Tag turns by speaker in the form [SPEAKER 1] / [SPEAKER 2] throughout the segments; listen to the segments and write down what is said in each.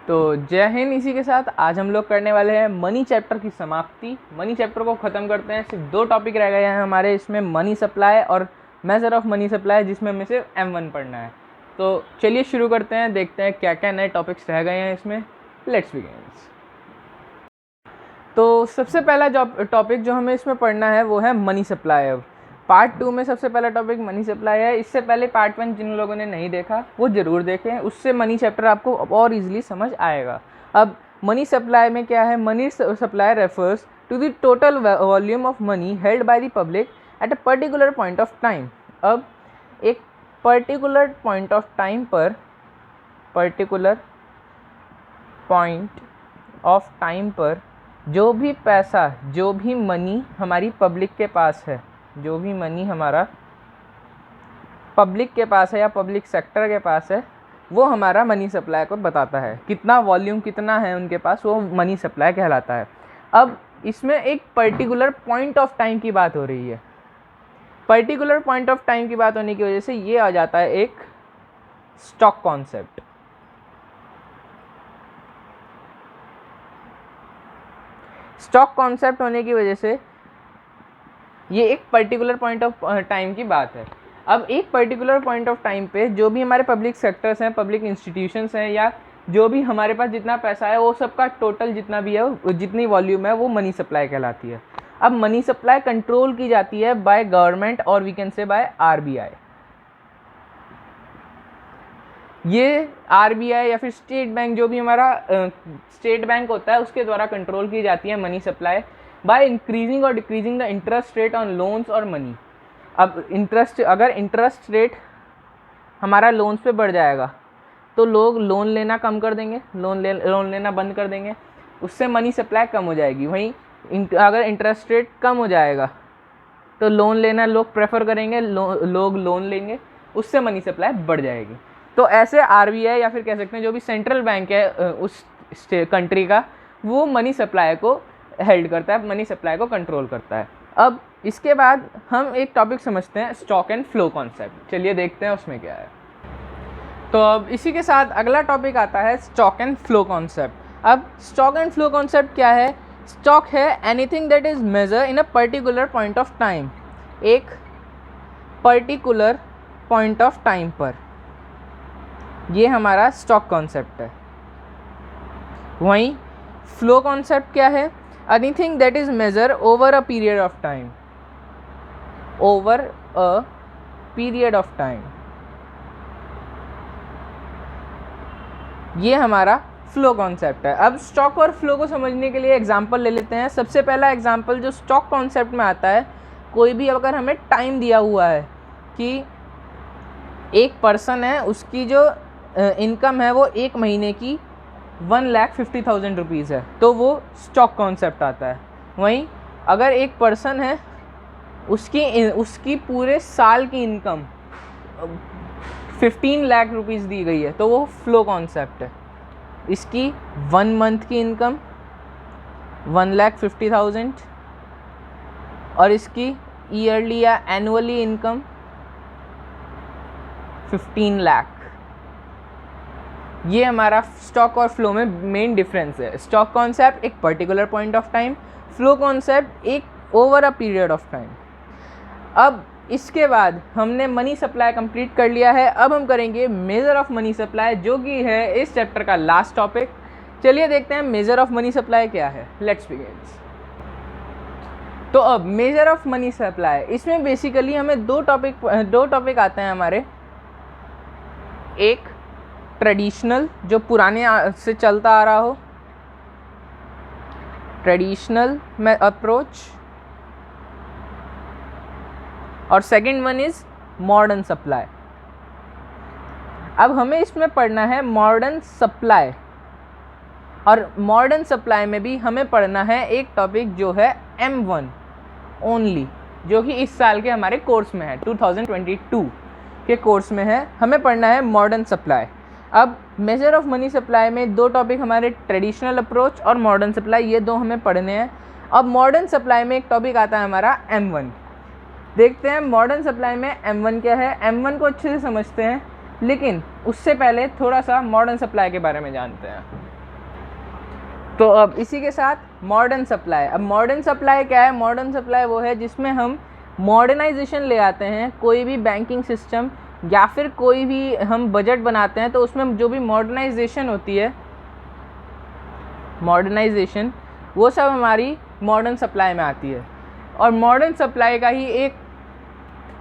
[SPEAKER 1] तो जय हिंद। इसी के साथ आज हम लोग करने वाले हैं मनी चैप्टर की समाप्ति। मनी चैप्टर को ख़त्म करते हैं। सिर्फ 2 टॉपिक रह गए हैं हमारे इसमें, मनी सप्लाई और मेजर ऑफ मनी सप्लाई, जिसमें हमें सिर्फ M1 पढ़ना है। तो चलिए शुरू करते हैं, देखते हैं क्या क्या नए टॉपिक्स रह गए हैं इसमें। Let's begin. तो सबसे पहला टॉपिक जो हमें इसमें पढ़ना है वो है मनी सप्लाई। अब पार्ट 2 में सबसे पहला टॉपिक मनी सप्लाई है। इससे पहले पार्ट 1 जिन लोगों ने नहीं देखा वो ज़रूर देखें, उससे मनी चैप्टर आपको और इजीली समझ आएगा। अब मनी सप्लाई में क्या है? Money supply refers to the total volume of money held by the public at a particular point of time. अब एक पर्टिकुलर पॉइंट ऑफ टाइम पर जो भी पैसा, जो भी मनी हमारी पब्लिक के पास है, जो भी मनी हमारा पब्लिक के पास है या पब्लिक सेक्टर के पास है, वो हमारा मनी सप्लाई को बताता है। कितना वॉल्यूम, कितना है उनके पास, वो मनी सप्लाई कहलाता है। अब इसमें एक पर्टिकुलर पॉइंट ऑफ टाइम की बात हो रही है। पर्टिकुलर पॉइंट ऑफ टाइम की बात होने की वजह से ये आ जाता है एक स्टॉक कॉन्सेप्ट। स्टॉक कॉन्सेप्ट होने की वजह से ये एक पर्टिकुलर पॉइंट ऑफ टाइम की बात है। अब एक पर्टिकुलर पॉइंट ऑफ टाइम पे जो भी हमारे पब्लिक सेक्टर्स हैं, पब्लिक इंस्टीट्यूशंस हैं, या जो भी हमारे पास जितना पैसा है, वो सबका टोटल जितना भी है, जितनी वॉल्यूम है, वो मनी सप्लाई कहलाती है। अब मनी सप्लाई कंट्रोल की जाती है बाय गवर्नमेंट और we can say by RBI। ये RBI या फिर स्टेट बैंक, जो भी हमारा स्टेट बैंक होता है, उसके द्वारा कंट्रोल की जाती है मनी सप्लाई बाय इंक्रीजिंग और decreasing the interest rate on loans और मनी। अब अगर इंटरेस्ट रेट हमारा लोन्स पे बढ़ जाएगा तो लोग लोन लेना कम कर देंगे, लोन लेना बंद कर देंगे, उससे मनी सप्लाई कम हो जाएगी। वहीं अगर इंटरेस्ट रेट कम हो जाएगा तो लोन लेना लोग प्रेफर करेंगे, लोग लोन लेंगे, उससे मनी सप्लाई बढ़ जाएगी। तो ऐसे RBI या फिर कह सकते हैं जो भी सेंट्रल बैंक है उस कंट्री का, वो मनी सप्लाई को हेल्ड करता है, मनी सप्लाई को कंट्रोल करता है। अब इसके बाद हम एक टॉपिक समझते हैं, स्टॉक एंड फ्लो कॉन्सेप्ट। चलिए देखते हैं उसमें क्या है। तो अब इसी के साथ अगला टॉपिक आता है स्टॉक एंड फ्लो कॉन्सेप्ट। अब स्टॉक एंड फ्लो कॉन्सेप्ट क्या है? स्टॉक है anything that is measure in a particular point of time. एक पर्टिकुलर पॉइंट ऑफ टाइम पर, ये हमारा स्टॉक कॉन्सेप्ट है। वहीं फ्लो कॉन्सेप्ट क्या है? Anything that is measure over a period of time. Over a period of time, ये हमारा फ्लो कॉन्सेप्ट है। अब स्टॉक और फ्लो को समझने के लिए एग्जांपल ले लेते हैं। सबसे पहला एग्जांपल जो स्टॉक कॉन्सेप्ट में आता है, कोई भी अगर हमें टाइम दिया हुआ है कि एक पर्सन है, उसकी जो इनकम है वो 1 महीने की 1,50,000 रुपीज़ है, तो वो स्टॉक कॉन्सेप्ट आता है। वहीं अगर एक पर्सन है, उसकी पूरे साल की इनकम 15 लाख रुपीज़ दी गई है, तो वो फ्लो कॉन्सेप्ट है। इसकी 1 मंथ की इनकम 1,50,000 और इसकी ईयरली या एनुअली इनकम 15 लाख। ये हमारा स्टॉक और फ्लो में मेन डिफरेंस है। स्टॉक कॉन्सेप्ट एक particular point of time, flow concept एक over a period of time. अब इसके बाद हमने मनी सप्लाई कंप्लीट कर लिया है। अब हम करेंगे मेजर ऑफ मनी सप्लाई, जो कि है इस चैप्टर का लास्ट टॉपिक। चलिए देखते हैं मेजर ऑफ मनी सप्लाई क्या है। Let's begin. तो अब मेजर ऑफ मनी सप्लाई, इसमें बेसिकली हमें दो टॉपिक आते हैं हमारे। एक ट्रेडिशनल, जो पुराने से चलता आ रहा हो, ट्रेडिशनल में अप्रोच, और second one is modern supply. अब हमें इसमें पढ़ना है मॉडर्न सप्लाई, और मॉडर्न सप्लाई में भी हमें पढ़ना है एक टॉपिक जो है M1 ओनली, जो कि इस साल के हमारे कोर्स में है, 2022 के कोर्स में है। हमें पढ़ना है मॉडर्न सप्लाई। अब मेजर ऑफ मनी सप्लाई में 2 टॉपिक हमारे, ट्रेडिशनल अप्रोच और मॉडर्न सप्लाई, ये 2 हमें पढ़ने हैं। अब मॉडर्न सप्लाई में एक टॉपिक आता है हमारा M1। देखते हैं मॉडर्न सप्लाई में M1 क्या है। M1 को अच्छे से समझते हैं, लेकिन उससे पहले थोड़ा सा मॉडर्न सप्लाई के बारे में जानते हैं। तो अब इसी के साथ मॉडर्न सप्लाई। अब मॉडर्न सप्लाई क्या है? मॉडर्न सप्लाई वो है जिसमें हम मॉडर्नाइजेशन ले आते हैं, कोई भी बैंकिंग सिस्टम या फिर कोई भी हम बजट बनाते हैं तो उसमें जो भी मॉडर्नाइजेशन होती है, मॉडर्नाइजेशन, वो सब हमारी मॉडर्न सप्लाई में आती है। और मॉडर्न सप्लाई का ही एक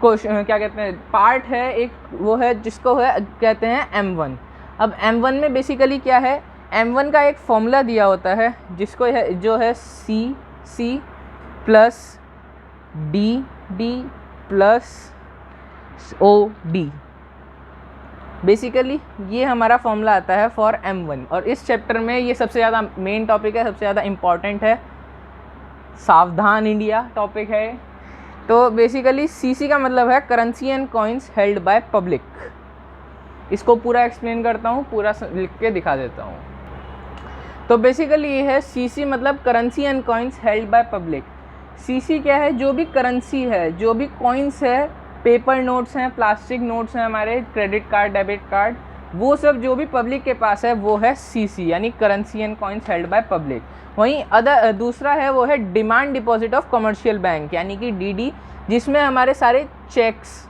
[SPEAKER 1] क्वेश्चन क्या कहते हैं पार्ट है, एक वो है जिसको है कहते हैं M1। अब M1 में बेसिकली क्या है? M1 का एक फॉर्मूला दिया होता है जिसको है जो है C plus D plus OD। Basically ये हमारा फॉर्मूला आता है फॉर M1 और इस चैप्टर में ये सबसे ज़्यादा मेन टॉपिक है, सबसे ज़्यादा इम्पॉर्टेंट है, सावधान इंडिया टॉपिक है। तो बेसिकली CC का मतलब है currency and coins held by public. इसको पूरा एक्सप्लेन करता हूँ, पूरा लिख के दिखा देता हूँ। तो बेसिकली ये है CC मतलब currency and coins held by public. CC क्या है? जो भी करेंसी है, जो भी कॉइन्स है, पेपर नोट्स हैं, प्लास्टिक नोट्स हैं, हमारे क्रेडिट कार्ड, डेबिट कार्ड, वो सब जो भी पब्लिक के पास है वो है CC यानी currency and coins held by public. वहीं दूसरा है वो है demand deposit of commercial bank यानी कि DD, जिसमें हमारे सारे चेक्स,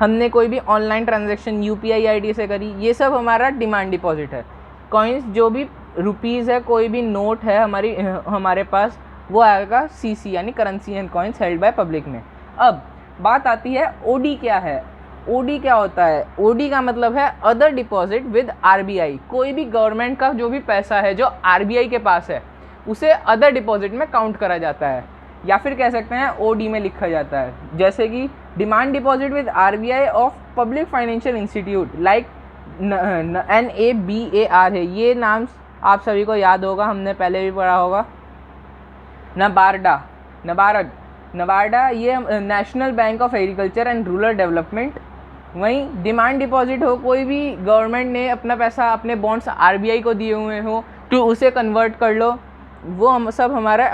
[SPEAKER 1] हमने कोई भी ऑनलाइन ट्रांजैक्शन UPI ID से करी, ये सब हमारा डिमांड डिपॉजिट है। कॉइन्स जो भी रुपीज़ है, कोई भी नोट है हमारे पास, वो आएगा CC यानी currency and coins held by public में। अब बात आती है OD क्या है? OD क्या होता है? OD का मतलब है अदर डिपॉजिट विद RBI। कोई भी गवर्नमेंट का जो भी पैसा है जो RBI के पास है उसे अदर डिपॉजिट में काउंट करा जाता है, या फिर कह सकते हैं OD में लिखा जाता है। जैसे कि demand deposit with RBI of public financial institute like NABAR है, ये नाम आप सभी को याद होगा, हमने पहले भी पढ़ा होगा। नबार्डा ये national bank of agriculture and rural development. वहीं डिमांड डिपॉजिट हो, कोई भी गवर्नमेंट ने अपना पैसा, अपने बॉन्ड्स RBI को दिए हुए हो तो उसे कन्वर्ट कर लो, वो हम सब हमारा